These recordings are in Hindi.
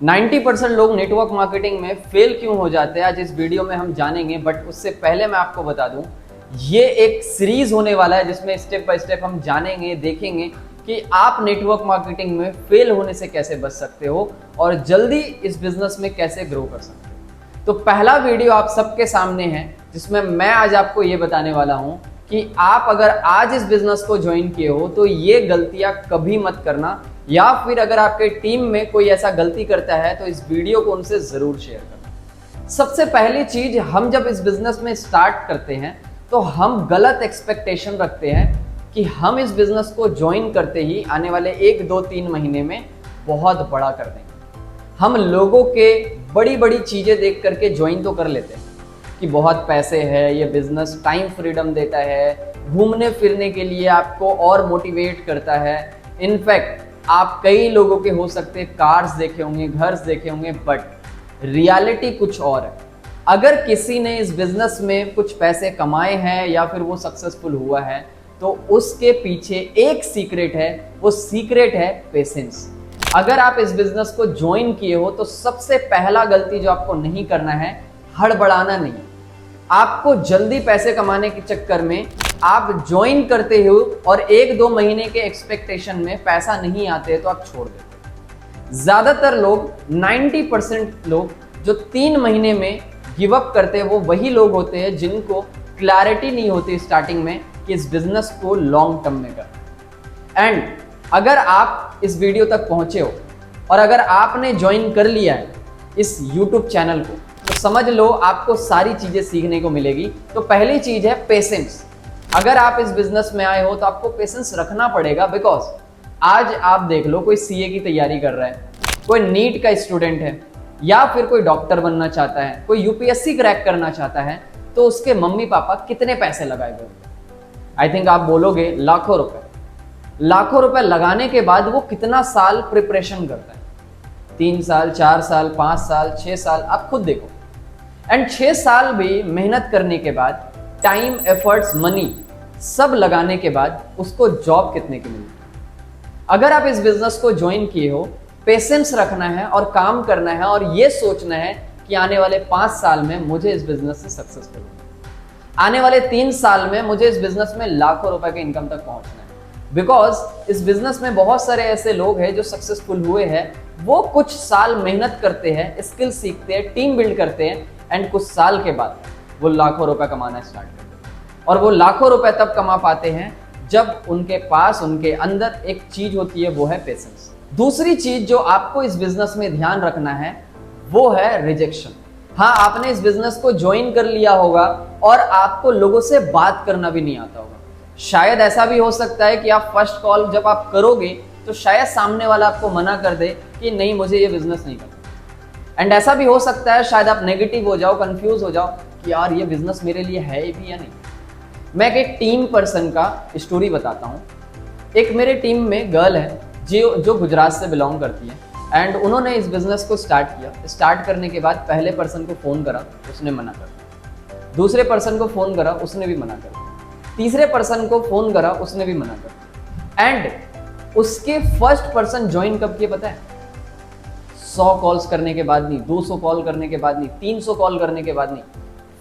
90% लोग नेटवर्क मार्केटिंग में फेल क्यों हो जाते हैं आज इस वीडियो में हम जानेंगे। बट उससे पहले मैं आपको बता दूं, ये एक सीरीज होने वाला है जिसमें स्टेप बाय स्टेप हम जानेंगे, देखेंगे कि आप नेटवर्क मार्केटिंग में फेल होने से कैसे बच सकते हो और जल्दी इस बिजनेस में कैसे ग्रो कर सकते हो। तो पहला वीडियो आप सबके सामने है जिसमें मैं आज आपको ये बताने वाला हूं कि आप अगर आज इस बिजनेस को ज्वाइन किए हो तो ये गलतियां कभी मत करना, या फिर अगर आपके टीम में कोई ऐसा गलती करता है तो इस वीडियो को उनसे जरूर शेयर करना। सबसे पहली चीज, हम जब इस बिजनेस में स्टार्ट करते हैं तो हम गलत एक्सपेक्टेशन रखते हैं कि हम इस बिजनेस को ज्वाइन करते ही आने वाले 1, 2, 3 महीने में बहुत बड़ा कर देंगे। हम लोगों के बड़ी बड़ी चीजें देख करके ज्वाइन तो कर लेते हैं कि बहुत पैसे है, ये बिजनेस टाइम फ्रीडम देता है, घूमने फिरने के लिए आपको और मोटिवेट करता है। इनफैक्ट आप कई लोगों के हो सकते हैं कार्स देखे होंगे, घर देखे होंगे, बट रियलिटी कुछ और है। अगर किसी ने इस बिजनेस में कुछ पैसे कमाए हैं या फिर वो सक्सेसफुल हुआ है तो उसके पीछे एक सीक्रेट है, वो सीक्रेट है पेशेंस। अगर आप इस बिजनेस को ज्वाइन किए हो तो सबसे पहला गलती जो आपको नहीं करना है, हड़बड़ाना नहीं। आपको जल्दी पैसे कमाने के चक्कर में आप ज्वाइन करते हो और 1-2 महीने के एक्सपेक्टेशन में पैसा नहीं आते तो आप छोड़ देते। ज्यादातर लोग 90% लोग जो 3 महीने में गिव अप करते हैं वो वही लोग होते हैं जिनको क्लैरिटी नहीं होती स्टार्टिंग में कि इस बिजनेस को लॉन्ग टर्म में करना। एंड अगर आप इस वीडियो तक पहुंचे हो और अगर आपने ज्वाइन कर लिया है इस यूट्यूब चैनल को तो समझ लो आपको सारी चीजें सीखने को मिलेगी। तो पहली चीज है पेशेंस। अगर आप इस बिजनेस में आए हो तो आपको पेशेंस रखना पड़ेगा, बिकॉज आज आप देख लो कोई सीए की तैयारी कर रहा है, कोई नीट का स्टूडेंट है या फिर कोई डॉक्टर बनना चाहता है, कोई यूपीएससी क्रैक करना चाहता है, तो उसके मम्मी पापा कितने पैसे लगाए गए? आई थिंक आप बोलोगे लाखों रुपए। लाखों रुपए लगाने के बाद वो कितना साल प्रिपरेशन करता है? 3 साल, 4 साल, 5 साल, 6 साल, आप खुद देखो। एंड 6 साल भी मेहनत करने के बाद, टाइम, एफर्ट्स, मनी सब लगाने के बाद उसको जॉब कितने की मिलती है? अगर आप इस बिजनेस को ज्वाइन किए हो, पेशेंस रखना है और काम करना है और ये सोचना है कि आने वाले 5 साल में मुझे इस बिजनेस से सक्सेसफुल होना, आने वाले 3 साल में मुझे इस बिजनेस में लाखों रुपए के इनकम तक पहुंचना है। बिकॉज इस बिजनेस में बहुत सारे ऐसे लोग हैं जो सक्सेसफुल हुए हैं, वो कुछ साल मेहनत करते हैं, स्किल सीखते हैं, टीम बिल्ड करते हैं, एंड कुछ साल के बाद वो लाखों रुपए कमाना स्टार्ट करते हैं। और वो लाखों रुपए तब कमा पाते हैं जब उनके पास, उनके अंदर एक चीज होती है, वो है पेशेंस। दूसरी चीज जो आपको इस बिजनेस में ध्यान रखना है वो है रिजेक्शन। हाँ, आपने इस बिजनेस को ज्वाइन कर लिया होगा और आपको लोगों से बात करना भी नहीं आता होगा। शायद ऐसा भी हो सकता है कि आप फर्स्ट कॉल जब आप करोगे तो शायद सामने वाला आपको मना कर दे कि नहीं, मुझे ये बिजनेस नहीं करना। एंड ऐसा भी हो सकता है शायद आप नेगेटिव हो जाओ, कंफ्यूज हो जाओ कि यार ये बिजनेस मेरे लिए है भी या नहीं। मैं एक टीम पर्सन का स्टोरी बताता हूँ। एक मेरे टीम में गर्ल है जो गुजरात से बिलोंग करती है, एंड उन्होंने इस बिजनेस को स्टार्ट किया। स्टार्ट करने के बाद पहले पर्सन को फ़ोन करा, उसने मना कर दिया। दूसरे पर्सन को फ़ोन करा, उसने भी मना कर दिया। तीसरे पर्सन को फ़ोन करा, उसने भी मना कर दिया। एंड उसके फर्स्ट पर्सन ज्वाइन कब किए पता है? 100 कॉल्स करने के बाद नहीं, 200 कॉल करने के बाद नहीं, 300 कॉल करने के बाद नहीं,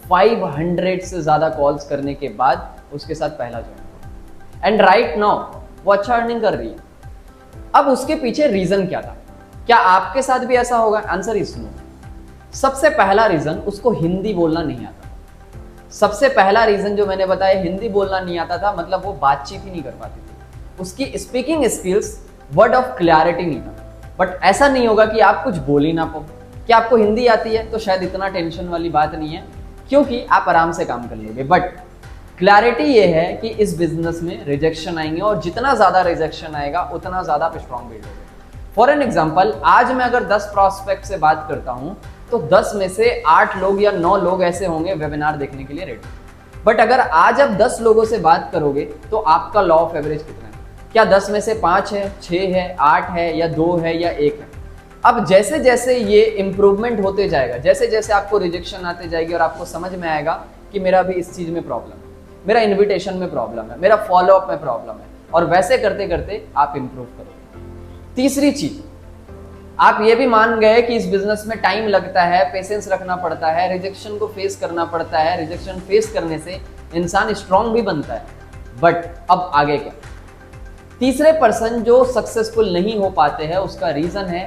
500 से ज़्यादा कॉल्स करने के बाद उसके साथ पहला ज्वाइन। एंड राइट नाउ वो अच्छा अर्निंग कर रही है। अब उसके पीछे रीजन क्या था? क्या आपके साथ भी ऐसा होगा? Answer is no. सबसे पहला रीजन, उसको हिंदी बोलना नहीं आता। सबसे पहला रीजन जो मैंने बताया, हिंदी बोलना नहीं आता था, मतलब वो बातचीत ही नहीं कर पाती थी। उसकी speaking skills, word of clarity नहीं था। बट ऐसा नहीं होगा कि आप कुछ बोल ही ना पाओ। क्या आपको हिंदी आती है? तो शायद इतना टेंशन वाली बात नहीं है, क्योंकि आप आराम से काम कर लोगे। बट क्लैरिटी ये है कि इस बिजनेस में रिजेक्शन आएंगे और जितना ज्यादा रिजेक्शन आएगा उतना ज्यादा आप स्ट्रॉन्ग बिल्ड होगे। फॉर एन एग्जांपल, आज मैं अगर 10 प्रॉस्पेक्ट से बात करता हूं तो 10 में से 8 लोग या 9 लोग ऐसे होंगे वेबिनार देखने के लिए रेडी। बट अगर आज आप 10 लोगों से बात करोगे तो आपका लॉ ऑफ एवरेज कितना है? क्या 10 में से 5 है, 6 है, 8 है, या 2 है, या 1 है? अब जैसे जैसे ये इंप्रूवमेंट होते जाएगा, जैसे जैसे आपको रिजेक्शन आते जाएगी और आपको समझ में आएगा कि मेरा भी इस चीज में प्रॉब्लम है, मेरा इन्विटेशन में प्रॉब्लम है, मेरा फॉलोअप में प्रॉब्लम है, और वैसे करते करते आप इंप्रूव करोगे। तीसरी चीज, आप ये भी मान गए कि इस बिजनेस में टाइम लगता है, पेशेंस रखना पड़ता है, रिजेक्शन को फेस करना पड़ता है, रिजेक्शन फेस करने से इंसान स्ट्रांग भी बनता है। बट अब आगे क्या? तीसरे पर्सन जो सक्सेसफुल नहीं हो पाते हैं उसका रीजन है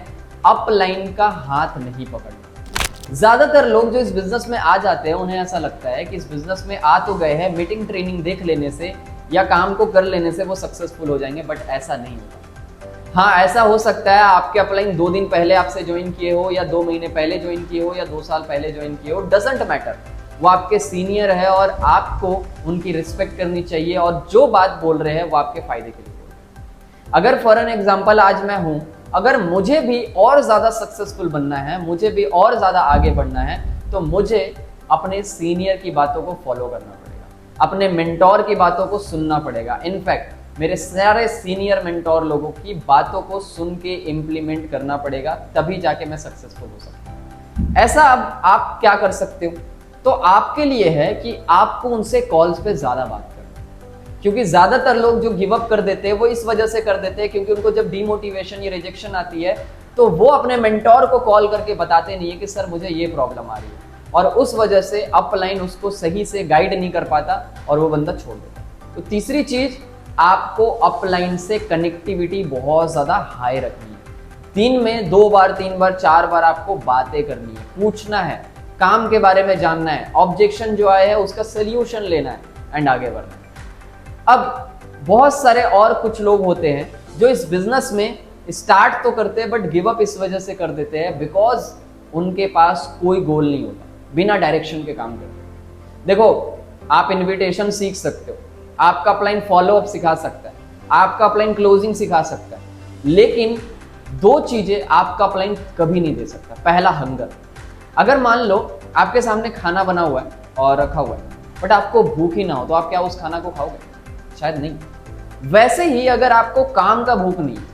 अपलाइन का हाथ नहीं पकड़ना। ज्यादातर लोग जो इस बिजनेस में आ जाते हैं उन्हें ऐसा लगता है कि इस बिजनेस में आ तो गए हैं, मीटिंग ट्रेनिंग देख लेने से या काम को कर लेने से वो सक्सेसफुल हो जाएंगे, बट ऐसा नहीं होता। हाँ, ऐसा हो सकता है आपके अपलाइन 2 दिन पहले आपसे ज्वाइन किए हो या 2 महीने पहले ज्वाइन किए हो या 2 साल पहले ज्वाइन किए हो, डजंट मैटर। वो आपके सीनियर है और आपको उनकी रिस्पेक्ट करनी चाहिए और जो बात बोल रहे हैं वो आपके फायदे के लिए बोल रहे हैं। अगर फॉर एन एग्जाम्पल आज मैं हूं, अगर मुझे भी और ज्यादा सक्सेसफुल बनना है, मुझे भी और ज्यादा आगे बढ़ना है, तो मुझे अपने सीनियर की बातों को फॉलो करना पड़ेगा, अपने मेंटोर की बातों को सुनना पड़ेगा। इनफैक्ट मेरे सारे सीनियर मेंटोर लोगों की बातों को सुन के इम्प्लीमेंट करना पड़ेगा, तभी जाके मैं सक्सेसफुल हो सकता हूं। ऐसा अब आप क्या कर सकते हो? तो आपके लिए है कि आपको उनसे कॉल्स पे ज्यादा बात करना, क्योंकि ज्यादातर लोग जो गिव अप कर देते हैं वो इस वजह से कर देते हैं क्योंकि उनको जब डिमोटिवेशन या रिजेक्शन आती है तो वो अपने मेंटोर को कॉल करके बताते नहीं है कि सर मुझे ये प्रॉब्लम आ रही है, और उस वजह से अपलाइन उसको सही से गाइड नहीं कर पाता और वो बंदा छोड़ देता। तो तीसरी चीज, आपको अपलाइन से कनेक्टिविटी बहुत ज्यादा हाई रखनी है। दिन में 2 बार 3 बार 4 बार आपको बातें करनी है, पूछना है, काम के बारे में जानना है, ऑब्जेक्शन जो आया है उसका सोल्यूशन लेना है एंड आगे बढ़ना है। अब बहुत सारे और कुछ लोग होते हैं जो इस बिजनेस में स्टार्ट तो करते हैं बट गिव अप इस वजह से कर देते हैं बिकॉज उनके पास कोई गोल नहीं होता, बिना डायरेक्शन के काम करते हैं। देखो, आप इन्विटेशन सीख सकते हो, आपका अपलाइन फॉलो अप सिखा सकता है, आपका अपलाइन क्लोजिंग सिखा सकता है, लेकिन 2 चीजें आपका अपलाइन कभी नहीं दे सकता। पहला, हंगर। अगर मान लो आपके सामने खाना बना हुआ है और रखा हुआ है बट आपको भूख ही ना हो, तो आप क्या उस खाना को खाओगे? शायद नहीं। वैसे ही अगर आपको काम का भूख नहीं है,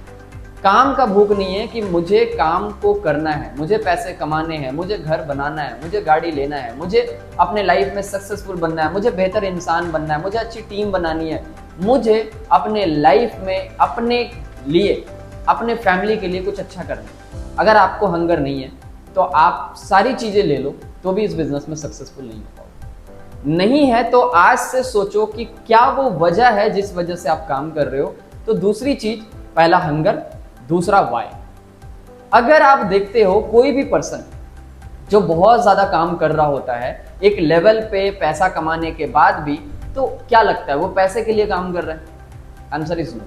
काम का भूख नहीं है कि मुझे काम को करना है, मुझे पैसे कमाने हैं, मुझे घर बनाना है, मुझे गाड़ी लेना है, मुझे अपने लाइफ में सक्सेसफुल बनना है, मुझे बेहतर इंसान बनना है, मुझे अच्छी टीम बनानी है, मुझे अपने लाइफ में अपने लिए, अपने फैमिली के लिए कुछ अच्छा करना है। अगर आपको हंगर नहीं है तो आप सारी चीजें ले लो तो भी इस बिजनेस में सक्सेसफुल नहीं हो पाओगे। नहीं है तो आज से सोचो कि क्या वो वजह है जिस वजह से आप काम कर रहे हो। तो दूसरी चीज, पहला हंगर, दूसरा वाई। अगर आप देखते हो कोई भी पर्सन जो बहुत ज्यादा काम कर रहा होता है एक लेवल पे पैसा कमाने के बाद भी, तो क्या लगता है वो पैसे के लिए काम कर रहा है? Answer is no.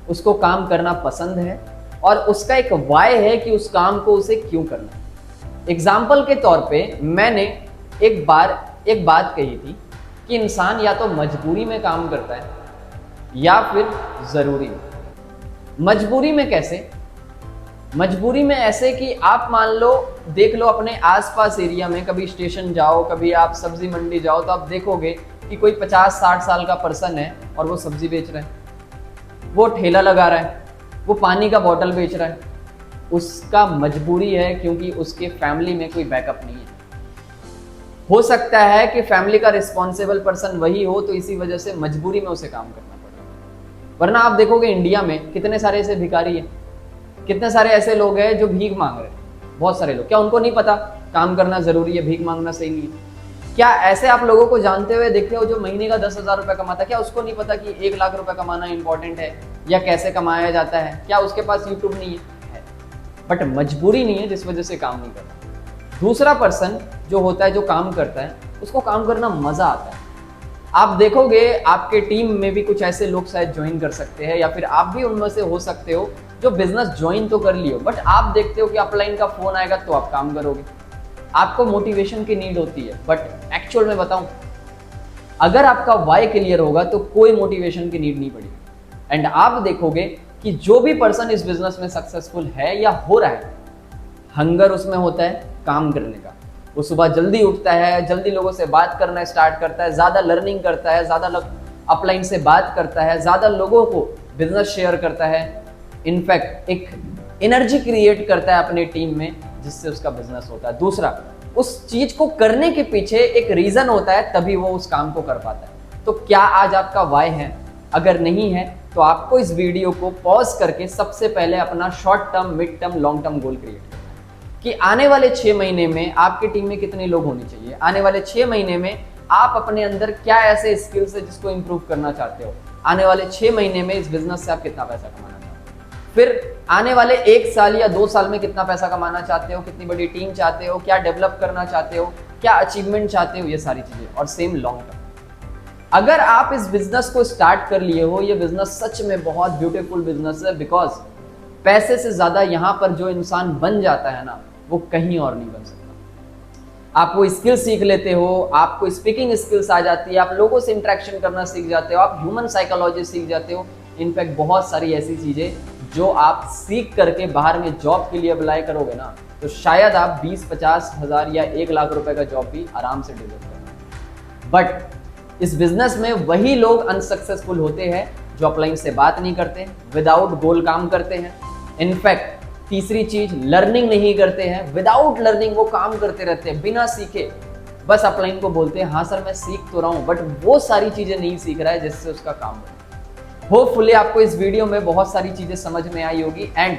उसको काम करना पसंद है और उसका एक वाई है कि उस काम को उसे क्यों करना है। एग्जाम्पल के तौर पे मैंने एक बात कही थी कि इंसान या तो मजबूरी में काम करता है या फिर जरूरी में। मजबूरी में कैसे? मजबूरी में ऐसे कि आप मान लो, देख लो अपने आसपास एरिया में, कभी स्टेशन जाओ, कभी आप सब्जी मंडी जाओ, तो आप देखोगे कि कोई 50-60 साल का पर्सन है और वो सब्जी बेच रहा है, वो ठेला लगा रहा है, वो पानी का बोतल बेच रहा है। उसका मजबूरी है क्योंकि उसके फैमिली में कोई बैकअप नहीं है। हो सकता है कि फैमिली का रिस्पॉन्सिबल पर्सन वही हो, तो इसी वजह से मजबूरी में उसे काम करना पड़ रहा है। वरना आप देखोगे इंडिया में कितने सारे ऐसे भिखारी हैं, कितने सारे ऐसे लोग हैं जो भीख मांग रहे हैं। बहुत सारे लोग, क्या उनको नहीं पता काम करना जरूरी है, भीख मांगना सही नहीं है? क्या ऐसे आप लोगों को जानते हुए देखते हो जो महीने का 10,000 रुपये कमाता है, क्या उसको नहीं पता कि 1 लाख रुपए कमाना इंपॉर्टेंट है या कैसे कमाया जाता है? क्या उसके पास यूट्यूब नहीं है? बट मजबूरी नहीं है जिस वजह से काम नहीं करता। दूसरा पर्सन जो होता है, जो काम करता है, उसको काम करना मजा आता है। आप देखोगे आपके टीम में भी कुछ ऐसे लोग शायद ज्वाइन कर सकते हैं या फिर आप भी उनमें से हो सकते हो जो बिजनेस ज्वाइन तो कर लियो, बट आप देखते हो कि अपलाइन का फोन आएगा तो आप काम करोगे। आपको मोटिवेशन की नीड होती है, बट एक्चुअल में बताऊं, अगर आपका वाई क्लियर होगा तो कोई मोटिवेशन की नीड नहीं पड़ेगी। एंड आप देखोगे कि जो भी पर्सन इस बिजनेस में सक्सेसफुल है या हो रहा है, हंगर उसमें होता है काम करने का। वो सुबह जल्दी उठता है, जल्दी लोगों से बात करना स्टार्ट करता है, ज्यादा लर्निंग करता है, ज्यादा अपलाइन से बात करता है, ज्यादा लोगों को बिजनेस शेयर करता है। इनफैक्ट एक एनर्जी क्रिएट करता है अपनी टीम में जिससे उसका बिजनेस होता है। दूसरा, उस चीज को करने के पीछे एक रीजन होता है, तभी वो उस काम को कर पाता है। तो क्या आज आपका वाई है? अगर नहीं है तो आपको इस वीडियो को पॉज करके सबसे पहले अपना short term, mid term, long term goal create करना है कि आने वाले 6 महीने में आपकी टीम में कितने लोग होने चाहिए, आने वाले 6 महीने में आप अपने अंदर क्या ऐसे स्किल्स है जिसको इंप्रूव करना चाहते हो, आने वाले 6 महीने में इस बिजनेस से आप कितना पैसा कमाना चाहते हो, फिर आने वाले 1 साल या 2 साल में कितना पैसा कमाना चाहते हो, कितनी बड़ी टीम चाहते हो, क्या डेवलप करना चाहते हो, क्या अचीवमेंट चाहते हो, ये सारी चीजें। और सेम लॉन्ग टर्म, अगर आप इस बिजनेस को स्टार्ट कर लिए हो, ये बिजनेस सच में बहुत ब्यूटीफुल बिजनेस है, बिकॉज पैसे से ज्यादा यहां पर जो इंसान बन जाता है ना, वो कहीं और नहीं बन सकता। आप वो स्किल सीख लेते हो, आपको स्पीकिंग स्किल्स आ जाती है, आप लोगों से इंटरेक्शन करना सीख जाते हो, आप ह्यूमन साइकोलॉजी सीख जाते हो, इनफैक्ट बहुत सारी ऐसी चीजें जो आप सीख करके बाहर में जॉब के लिए अप्लाई करोगे ना, तो शायद आप 20-50 हज़ार या 1 लाख रुपए का जॉब भी आराम से डेवलप करोगे। बट इस बिजनेस में वही लोग अनसक्सेसफुल होते हैं जो अपलाइन से बात नहीं करते, विदाउट गोल काम करते हैं। इनफैक्ट तीसरी चीज, लर्निंग नहीं करते हैं, विदाउट लर्निंग वो काम करते रहते हैं बिना सीखे, बस अपलाइन को बोलते हैं हाँ सर मैं सीख तो रहा हूं, बट वो सारी चीजें नहीं सीख रहा है जिससे उसका काम बने। होपफुली आपको इस वीडियो में बहुत सारी चीजें समझ में आई होगी। एंड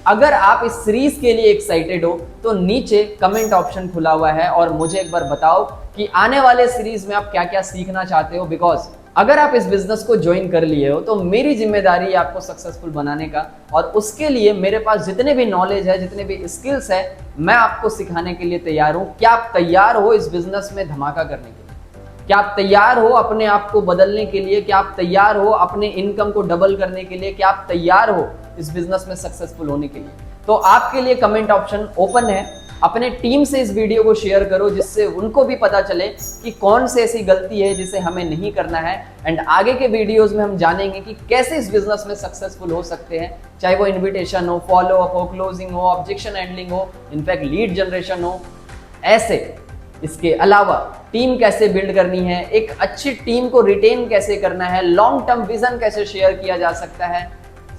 अगर आप इस सीरीज के लिए एक्साइटेड हो तो नीचे कमेंट ऑप्शन खुला हुआ है और मुझे एक बार बताओ कि आने वाले सीरीज में आप क्या क्या सीखना चाहते हो, बिकॉज अगर आप इस बिजनेस को ज्वाइन कर लिए हो तो मेरी जिम्मेदारी है आपको सक्सेसफुल बनाने का, और उसके लिए मेरे पास जितने भी नॉलेज है, जितने भी स्किल्स है, मैं आपको सिखाने के लिए तैयार हूं। क्या आप तैयार हो इस बिजनेस में धमाका करने के लिए? क्या आप तैयार हो अपने आप को बदलने के लिए? क्या आप तैयार हो अपने इनकम को डबल करने के लिए? क्या आप तैयार हो इस बिजनेस में सक्सेसफुल होने के लिए? तो आपके लिए कमेंट ऑप्शन ओपन है। अपने टीम से इस वीडियो को शेयर करो जिससे उनको भी पता चले कि कौन सी ऐसी गलती है जिसे हमें नहीं करना है। एंड आगे के वीडियोस में हम जानेंगे कि कैसे इस बिजनेस में सक्सेसफुल हो सकते हैं, चाहे वो इन्विटेशन हो, फॉलो अप हो, क्लोजिंग हो, ऑब्जेक्शन हैंडलिंग हो, इनफैक्ट लीड जनरेशन हो। ऐसे इसके अलावा टीम कैसे बिल्ड करनी है, एक अच्छी टीम को रिटेन कैसे करना है, लॉन्ग टर्म विजन कैसे शेयर किया जा सकता है,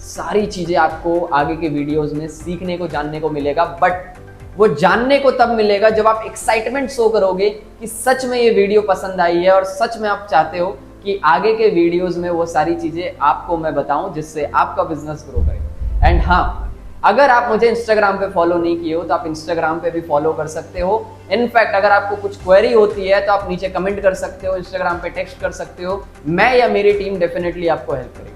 सारी चीजें आपको आगे के वीडियोस में सीखने को, जानने को मिलेगा। बट वो जानने को तब मिलेगा जब आप एक्साइटमेंट शो करोगे कि सच में ये वीडियो पसंद आई है और सच में आप चाहते हो कि आगे के वीडियोस में वो सारी चीजें आपको मैं बताऊं जिससे आपका बिजनेस ग्रो करे। एंड हाँ, अगर आप मुझे इंस्टाग्राम पे फॉलो नहीं किए हो तो आप इंस्टाग्राम पे भी फॉलो कर सकते हो। इनफैक्ट अगर आपको कुछ क्वेरी होती है तो आप नीचे कमेंट कर सकते हो, इंस्टाग्राम पे टेक्स्ट कर सकते हो, मैं या मेरी टीम डेफिनेटली आपको हेल्प करेगी।